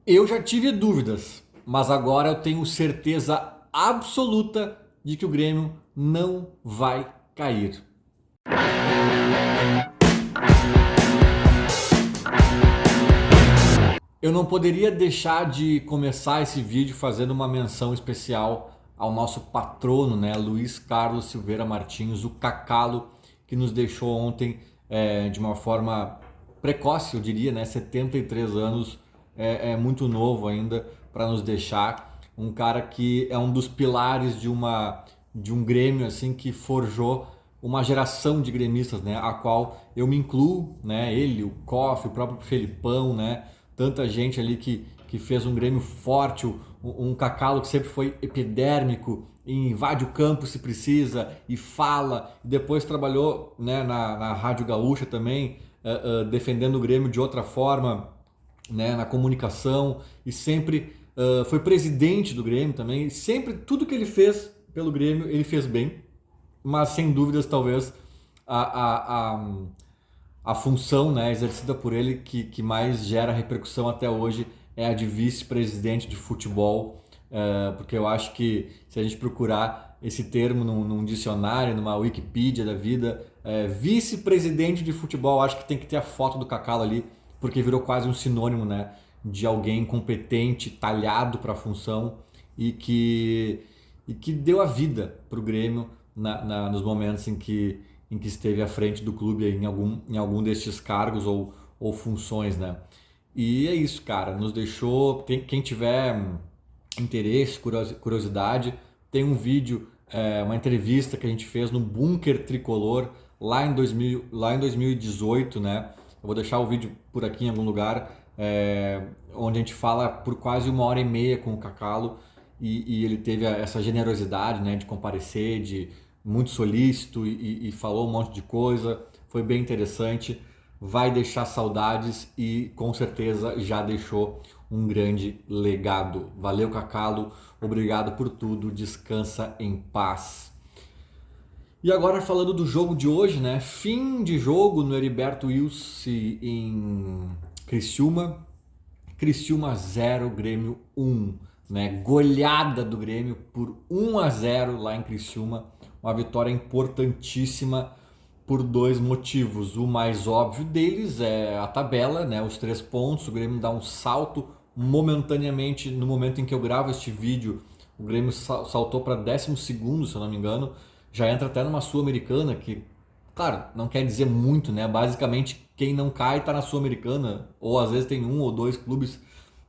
Eu já tive dúvidas, mas agora eu tenho certeza absoluta de que o Grêmio não vai cair. Eu não poderia deixar de começar esse vídeo fazendo uma menção especial ao nosso patrono, né, Luiz Carlos Silveira Martins, o Cacalo, que nos deixou ontem de uma forma precoce, eu diria, né, 73 anos, é muito novo ainda para nos deixar. Um cara que é um dos pilares de um Grêmio assim que forjou uma geração de gremistas, né, a qual eu me incluo, né, ele, o Koff, o próprio Felipão, né, tanta gente ali que fez um Grêmio forte, um Cacalo que sempre foi epidérmico, invade o campo se precisa e fala, e depois trabalhou, né, na Rádio Gaúcha também, defendendo o Grêmio de outra forma, né, na comunicação, e sempre foi presidente do Grêmio também, e sempre tudo que ele fez pelo Grêmio ele fez bem, mas sem dúvidas talvez a, a, a, a função, né, exercida por ele que mais gera repercussão até hoje é a de vice-presidente de futebol, porque eu acho que se a gente procurar esse termo num dicionário, numa Wikipedia da vida, vice-presidente de futebol, acho que tem que ter a foto do Cacalo ali, porque virou quase um sinônimo, né, de alguém competente, talhado para a função e que deu a vida para o Grêmio nos momentos em que esteve à frente do clube em algum destes cargos ou funções, né? E é isso, cara. Nos deixou. Quem tiver interesse, curiosidade, tem um vídeo, uma entrevista que a gente fez no Bunker Tricolor lá em 2018, né? Eu vou deixar o vídeo por aqui em algum lugar, onde a gente fala por quase 1 hora e meia com o Cacalo e ele teve essa generosidade, né, de comparecer, de muito solícito e falou um monte de coisa. Foi bem interessante. Vai deixar saudades e com certeza já deixou um grande legado. Valeu, Cacalo. Obrigado por tudo. Descansa em paz. E agora falando do jogo de hoje, né? Fim de jogo no Heriberto Wilson em Criciúma. Criciúma 0, Grêmio 1, né? Goleada do Grêmio por 1-0 lá em Criciúma. Uma vitória importantíssima por dois motivos. O mais óbvio deles é a tabela, né? Os 3 pontos. O Grêmio dá um salto momentaneamente. No momento em que eu gravo este vídeo, o Grêmio saltou para 12º, se eu não me engano. Já entra até numa Sul-Americana, que, claro, não quer dizer muito, né? Basicamente, quem não cai está na Sul-Americana, ou às vezes tem um ou dois clubes,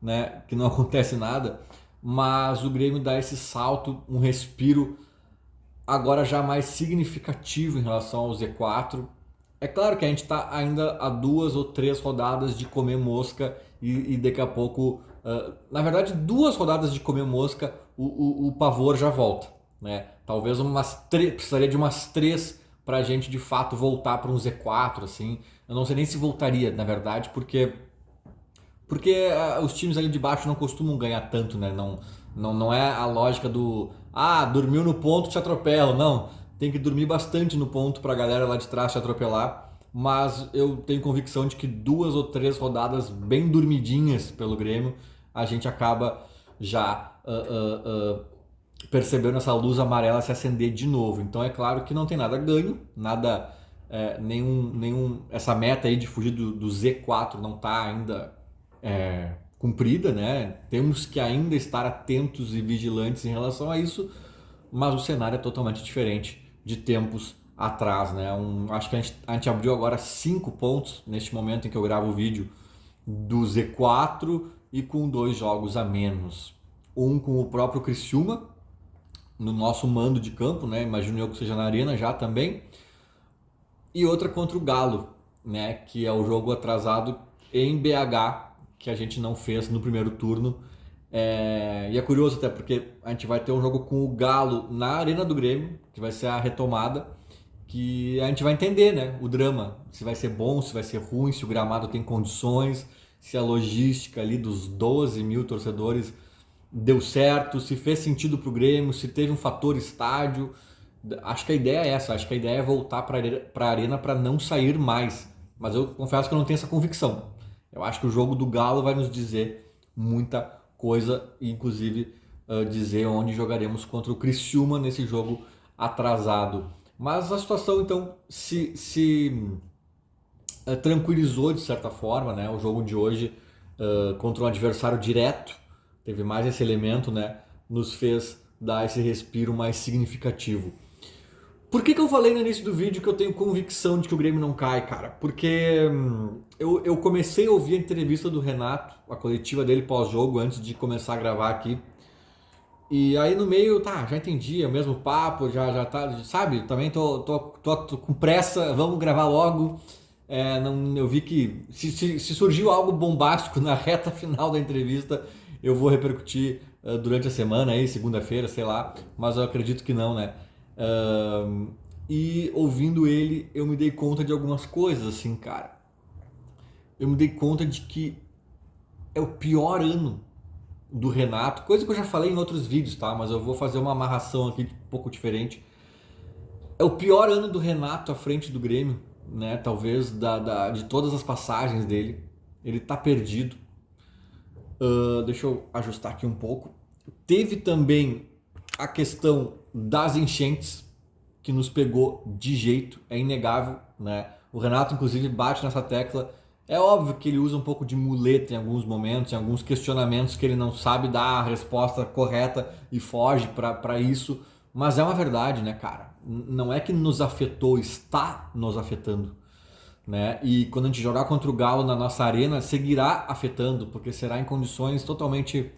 né, que não acontece nada. Mas o Grêmio dá esse salto, um respiro agora já mais significativo em relação ao Z4. É claro que a gente está ainda a 2 ou 3 rodadas de comer mosca e daqui a pouco, na verdade, 2 rodadas de comer mosca, o pavor já volta, né? Talvez precisaria de umas 3 para a gente de fato voltar para um Z4, assim. Eu não sei nem se voltaria, na verdade, porque os times ali de baixo não costumam ganhar tanto, né? Não é a lógica do dormiu no ponto, te atropelo. Não, tem que dormir bastante no ponto para a galera lá de trás te atropelar. Mas eu tenho convicção de que 2 ou 3 rodadas bem dormidinhas pelo Grêmio, a gente acaba já percebendo essa luz amarela se acender de novo. Então é claro que não tem nada ganho, nada, essa meta aí de fugir do Z4 não está ainda cumprida, né? Temos que ainda estar atentos e vigilantes em relação a isso, mas o cenário é totalmente diferente de tempos atrás, né? Acho que a gente abriu agora 5 pontos neste momento em que eu gravo o vídeo do Z4 e com 2 jogos a menos. Um com o próprio Criciúma, no nosso mando de campo, né? Imagino eu que seja na arena já também. E outra contra o Galo, né? Que é o jogo atrasado em BH, que a gente não fez no primeiro turno. E é curioso até porque a gente vai ter um jogo com o Galo na Arena do Grêmio, que vai ser a retomada, que a gente vai entender, né, o drama, se vai ser bom, se vai ser ruim, se o gramado tem condições, se a logística ali dos 12 mil torcedores deu certo, se fez sentido para o Grêmio, se teve um fator estádio. Acho que a ideia é essa, acho que a ideia é voltar para a Arena para não sair mais, mas eu confesso que eu não tenho essa convicção. Eu acho que o jogo do Galo vai nos dizer muita coisa, inclusive dizer onde jogaremos contra o Criciúma nesse jogo atrasado. Mas a situação então se tranquilizou de certa forma, né? O jogo de hoje contra um adversário direto, teve mais esse elemento, né? Nos fez dar esse respiro mais significativo. Por que eu falei no início do vídeo que eu tenho convicção de que o Grêmio não cai, cara? Porque eu comecei a ouvir a entrevista do Renato, a coletiva dele pós-jogo, antes de começar a gravar aqui. E aí no meio, tá, já entendi, é o mesmo papo, já tá, sabe? Também tô com pressa, vamos gravar logo. Não, eu vi que se surgiu algo bombástico na reta final da entrevista, eu vou repercutir durante a semana, aí, segunda-feira, sei lá, mas eu acredito que não, né? E ouvindo ele, eu me dei conta de algumas coisas, assim, cara. Eu me dei conta de que é o pior ano do Renato, coisa que eu já falei em outros vídeos, tá? Mas eu vou fazer uma amarração aqui um pouco diferente. É o pior ano do Renato à frente do Grêmio, né? Talvez de todas as passagens dele. Ele tá perdido. Deixa eu ajustar aqui um pouco. Teve também a questão das enchentes, que nos pegou de jeito, é inegável, né? O Renato, inclusive, bate nessa tecla. É óbvio que ele usa um pouco de muleta em alguns momentos, em alguns questionamentos que ele não sabe dar a resposta correta e foge para isso, mas é uma verdade, né, cara? Não é que nos afetou, está nos afetando, né? E quando a gente jogar contra o Galo na nossa arena, seguirá afetando, porque será em condições totalmente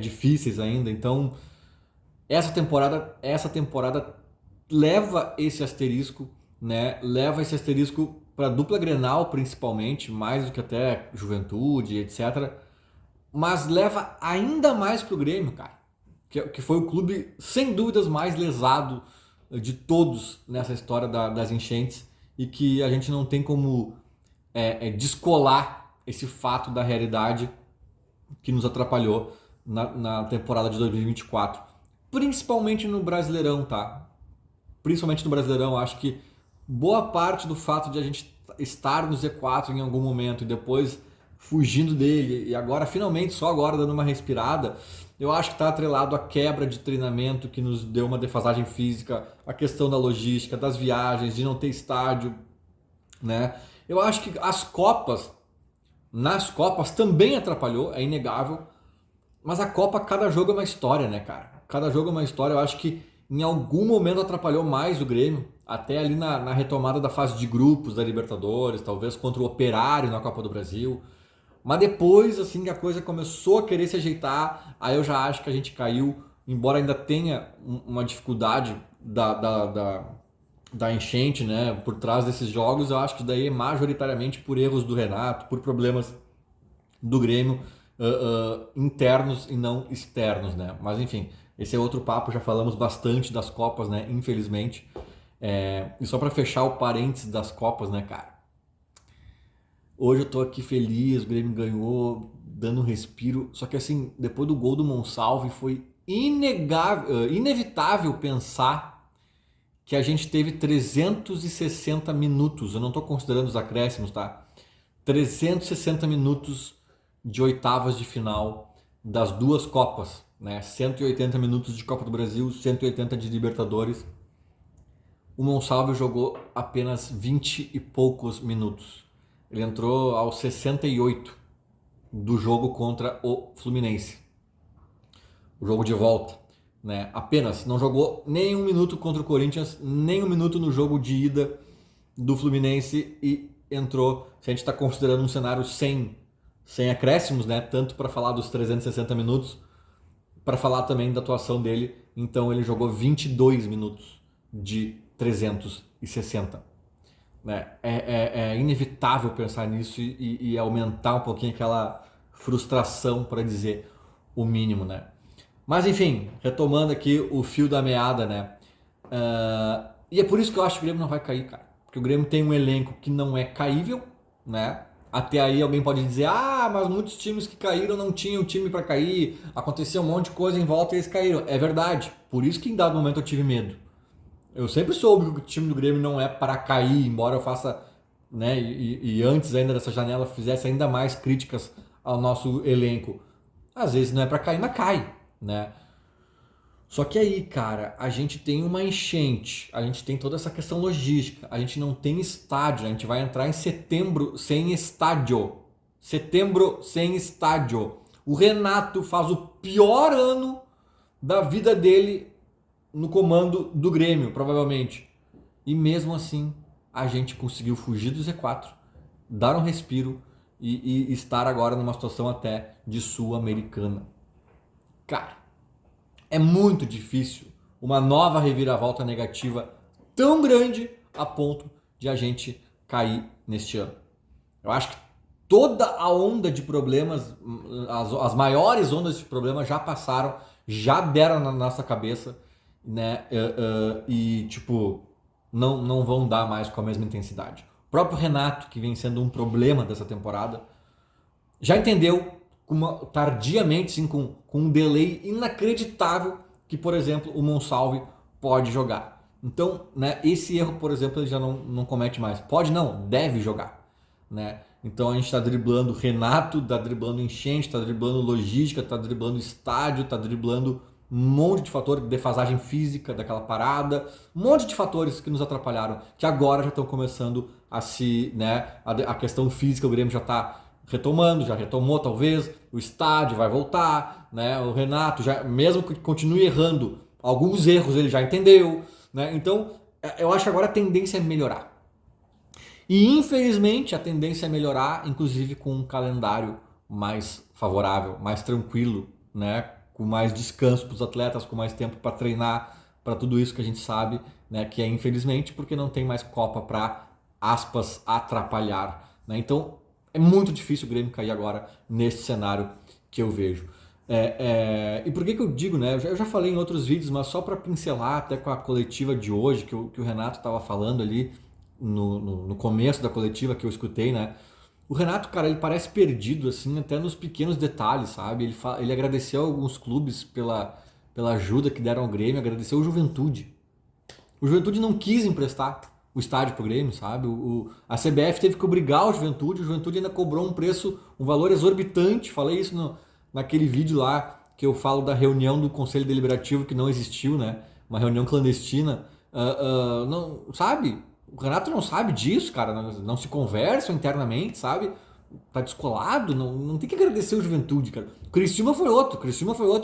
difíceis ainda. Então, essa temporada leva esse asterisco, né? Leva esse asterisco para a dupla Grenal, principalmente, mais do que até Juventude, etc. Mas leva ainda mais para o Grêmio, cara, que foi o clube sem dúvidas mais lesado de todos nessa história das enchentes, e que a gente não tem como descolar esse fato da realidade que nos atrapalhou na temporada de 2024, principalmente no Brasileirão, tá? Principalmente no Brasileirão, acho que boa parte do fato de a gente estar no Z4 em algum momento e depois fugindo dele, e agora finalmente, só agora dando uma respirada, eu acho que está atrelado à quebra de treinamento que nos deu uma defasagem física, a questão da logística, das viagens, de não ter estádio, né? Eu acho que nas Copas também atrapalhou, é inegável, mas a Copa, cada jogo é uma história, né, cara? Cada jogo é uma história. Eu acho que em algum momento atrapalhou mais o Grêmio, até ali na retomada da fase de grupos da Libertadores, talvez contra o Operário na Copa do Brasil. Mas depois, assim, que a coisa começou a querer se ajeitar, aí eu já acho que a gente caiu, embora ainda tenha uma dificuldade da enchente, né, por trás desses jogos. Eu acho que daí é majoritariamente por erros do Renato, por problemas do Grêmio, internos e não externos, né? Mas enfim, esse é outro papo, já falamos bastante das Copas, né? Infelizmente. E só para fechar o parênteses das Copas, né, cara? Hoje eu tô aqui feliz, o Grêmio ganhou, dando um respiro. Só que assim, depois do gol do Monsalve, foi inevitável pensar que a gente teve 360 minutos. Eu não tô considerando os acréscimos, tá? 360 minutos de oitavas de final das duas Copas, né? 180 minutos de Copa do Brasil, 180 de Libertadores. O Monsalve jogou apenas 20 e poucos minutos. Ele entrou aos 68 do jogo contra o Fluminense. O jogo de volta, né? Apenas não jogou nem um minuto contra o Corinthians, nem um minuto no jogo de ida do Fluminense, e entrou, se a gente está considerando um cenário sem acréscimos, né? Tanto para falar dos 360 minutos, para falar também da atuação dele. Então ele jogou 22 minutos de 360. Né? É inevitável pensar nisso e aumentar um pouquinho aquela frustração, para dizer o mínimo, né? Mas enfim, retomando aqui o fio da meada, né? E é por isso que eu acho que o Grêmio não vai cair, cara. Porque o Grêmio tem um elenco que não é caível, né? Até aí alguém pode dizer, mas muitos times que caíram não tinham time para cair, aconteceu um monte de coisa em volta e eles caíram. É verdade, por isso que em dado momento eu tive medo. Eu sempre soube que o time do Grêmio não é para cair, embora eu faça, né, e antes ainda dessa janela fizesse ainda mais críticas ao nosso elenco. Às vezes não é para cair, mas cai, né? Só que aí, cara, a gente tem uma enchente, a gente tem toda essa questão logística, a gente não tem estádio, a gente vai entrar em setembro sem estádio. Setembro sem estádio. O Renato faz o pior ano da vida dele no comando do Grêmio, provavelmente. E mesmo assim, a gente conseguiu fugir do Z4, dar um respiro e estar agora numa situação até de Sul-Americana. Cara, é muito difícil uma nova reviravolta negativa tão grande a ponto de a gente cair neste ano. Eu acho que toda a onda de problemas, as maiores ondas de problemas já passaram, já deram na nossa cabeça, né? E tipo, não vão dar mais com a mesma intensidade. O próprio Renato, que vem sendo um problema dessa temporada, já entendeu tardiamente, sim, com um delay inacreditável, que, por exemplo, o Monsalve pode jogar. Então, né, esse erro, por exemplo, ele já não comete mais. Pode não, deve jogar. Né? Então a gente está driblando Renato, está driblando enchente, está driblando logística, está driblando estádio, está driblando um monte de fator, defasagem física daquela parada, um monte de fatores que nos atrapalharam, que agora já estão começando a se, né, a questão física, o Grêmio já está retomando, já retomou talvez, o estádio vai voltar, né? O Renato já, mesmo que continue errando, alguns erros ele já entendeu, né? Então eu acho que agora a tendência é melhorar. E infelizmente a tendência é melhorar, inclusive com um calendário mais favorável, mais tranquilo, né? Com mais descanso para os atletas, com mais tempo para treinar, para tudo isso que a gente sabe, né? Que é infelizmente porque não tem mais Copa para, aspas, atrapalhar, né? Então é muito difícil o Grêmio cair agora nesse cenário que eu vejo. E por que eu digo, né? Eu já falei em outros vídeos, mas só para pincelar até com a coletiva de hoje, que o Renato estava falando ali no começo da coletiva que eu escutei, né? O Renato, cara, ele parece perdido, assim, até nos pequenos detalhes, sabe? Ele agradeceu alguns clubes pela ajuda que deram ao Grêmio, agradeceu o Juventude. O Juventude não quis emprestar o estádio pro Grêmio, sabe? A CBF teve que obrigar o Juventude ainda cobrou um preço, um valor exorbitante. Falei isso naquele vídeo lá que eu falo da reunião do Conselho Deliberativo que não existiu, né? Uma reunião clandestina. Não, sabe? O Renato não sabe disso, cara. Não se conversam internamente, sabe? Tá descolado. Não tem que agradecer o Juventude, cara. O Criciúma foi outro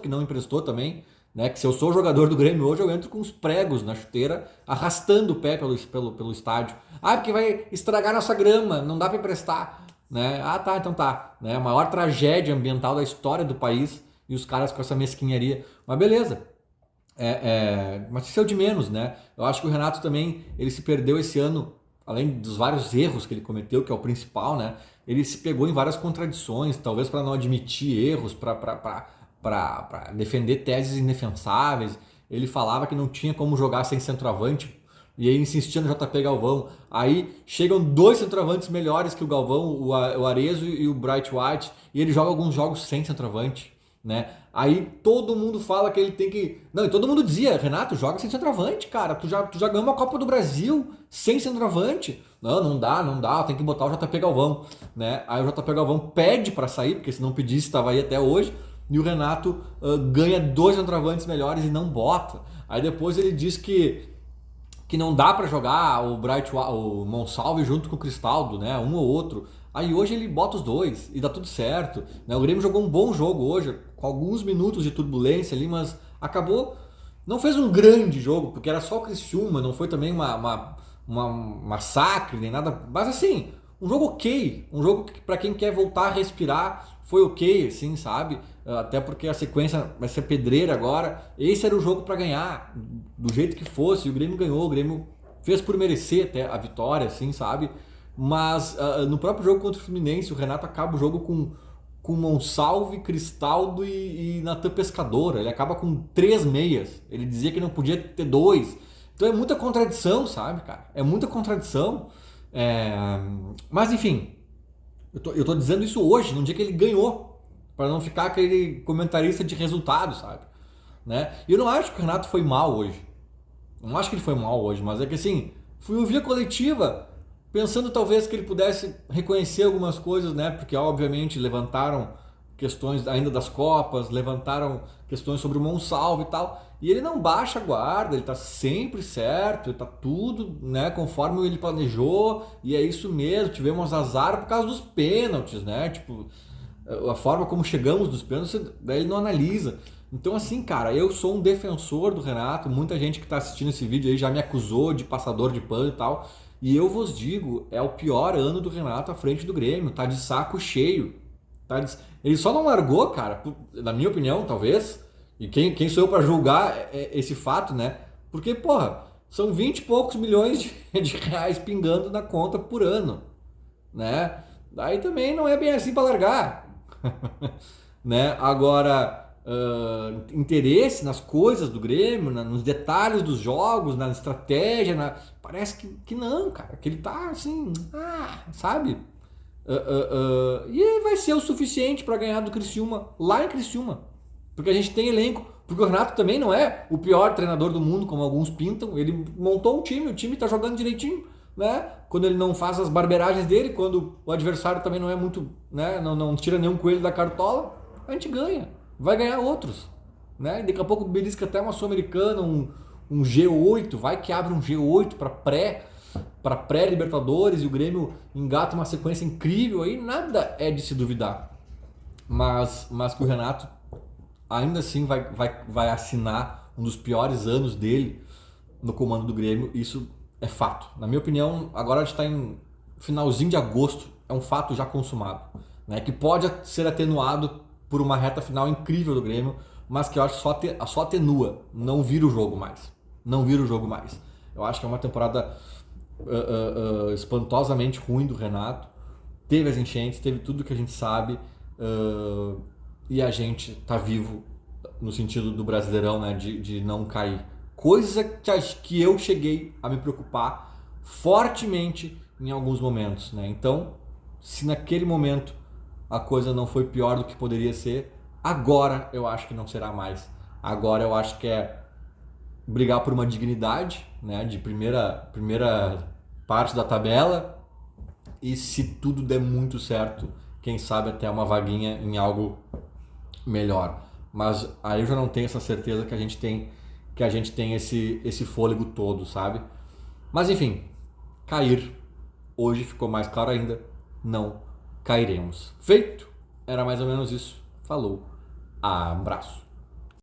que não emprestou também. Né, que se eu sou jogador do Grêmio hoje, eu entro com os pregos na chuteira, arrastando o pé pelo estádio. Ah, porque vai estragar nossa grama, não dá para emprestar. Né? Ah, tá, então tá. Né? A maior tragédia ambiental da história do país e os caras com essa mesquinharia. Mas beleza. Mas isso é o de menos, né? Eu acho que o Renato também, ele se perdeu esse ano, além dos vários erros que ele cometeu, que é o principal, né? Ele se pegou em várias contradições, talvez para não admitir erros, para defender teses indefensáveis. Ele falava que não tinha como jogar sem centroavante e aí insistia no JP Galvão. Aí chegam dois centroavantes melhores que o Galvão, o Arezzo e o Bright White, e ele joga alguns jogos sem centroavante, né? Aí todo mundo fala que ele tem que... Não, e todo mundo dizia, Renato, joga sem centroavante, cara. Tu já ganhou uma Copa do Brasil sem centroavante. Não dá, tem que botar o JP Galvão, né? Aí o JP Galvão pede para sair, porque se não pedisse estava aí até hoje. E o Renato ganha dois centroavantes melhores e não bota. Aí depois ele diz que não dá para jogar o Monsalve junto com o Cristaldo, né? Um ou outro. Aí hoje ele bota os dois e dá tudo certo. Né? O Grêmio jogou um bom jogo hoje, com alguns minutos de turbulência ali, mas acabou... Não fez um grande jogo, porque era só o Criciúma, não foi também uma massacre, nem nada. Mas assim, um jogo ok. Um jogo que para quem quer voltar a respirar foi ok, assim, sabe? Até porque a sequência vai ser pedreira agora. Esse era o jogo para ganhar, do jeito que fosse. E o Grêmio ganhou, o Grêmio fez por merecer até a vitória, assim, sabe? Mas no próprio jogo contra o Fluminense, o Renato acaba o jogo com Monsalve, Cristaldo e Natan Pescador. Ele acaba com 3 meias. Ele dizia que não podia ter 2. Então é muita contradição, sabe, cara? É muita contradição. Mas enfim, eu tô dizendo isso hoje, num dia que ele ganhou, para não ficar aquele comentarista de resultado, sabe? Né? E eu não acho que o Renato foi mal hoje. Não acho que ele foi mal hoje, mas é que assim, fui ouvir a coletiva pensando talvez que ele pudesse reconhecer algumas coisas, né? Porque obviamente levantaram questões ainda das Copas, levantaram questões sobre o Monsalvo e tal, e ele não baixa a guarda, ele tá sempre certo, ele tá tudo, né, conforme ele planejou, e é isso mesmo, tivemos azar por causa dos pênaltis, né, tipo, a forma como chegamos dos pênaltis, daí ele não analisa. Então assim, cara, eu sou um defensor do Renato, muita gente que tá assistindo esse vídeo aí já me acusou de passador de pano e tal, e eu vos digo, é o pior ano do Renato à frente do Grêmio, tá de saco cheio. Ele só não largou, cara, na minha opinião, talvez, e quem sou eu para julgar esse fato, né? Porque, porra, são 20 e poucos milhões de reais pingando na conta por ano, né? Daí também não é bem assim para largar, né? Agora, interesse nas coisas do Grêmio, nos detalhes dos jogos, na estratégia, parece que não, cara, que ele tá assim, sabe? E vai ser o suficiente para ganhar do Criciúma, lá em Criciúma. Porque a gente tem elenco. Porque o Renato também não é o pior treinador do mundo, como alguns pintam. Ele montou um time, o time tá jogando direitinho, né? Quando ele não faz as barberagens dele, quando o adversário também não é muito, né? Não tira nenhum coelho da cartola, a gente ganha. Vai ganhar outros, né? E daqui a pouco belisca até uma Sul-Americana, um G8, vai que abre um G8 para pré-Libertadores e o Grêmio engata uma sequência incrível aí, nada é de se duvidar. Mas que o Renato ainda assim vai assinar um dos piores anos dele no comando do Grêmio, isso é fato. Na minha opinião, agora a gente está em finalzinho de agosto, é um fato já consumado, né? Que pode ser atenuado por uma reta final incrível do Grêmio, mas que eu acho que só atenua, não vira o jogo mais. Não vira o jogo mais. Eu acho que é uma temporada espantosamente ruim do Renato. Teve as enchentes, teve tudo que a gente sabe, e a gente tá vivo no sentido do Brasileirão, né, de não cair. Coisa que eu cheguei a me preocupar fortemente em alguns momentos, né? Então, se naquele momento a coisa não foi pior do que poderia ser, agora eu acho que não será mais. Agora eu acho que é brigar por uma dignidade, né, de primeira parte da tabela, e se tudo der muito certo, quem sabe até uma vaguinha em algo melhor. Mas aí eu já não tenho essa certeza que a gente tem esse fôlego todo, sabe? Mas enfim, cair hoje ficou mais claro ainda, não cairemos. Feito? Era mais ou menos isso. Falou. Abraço.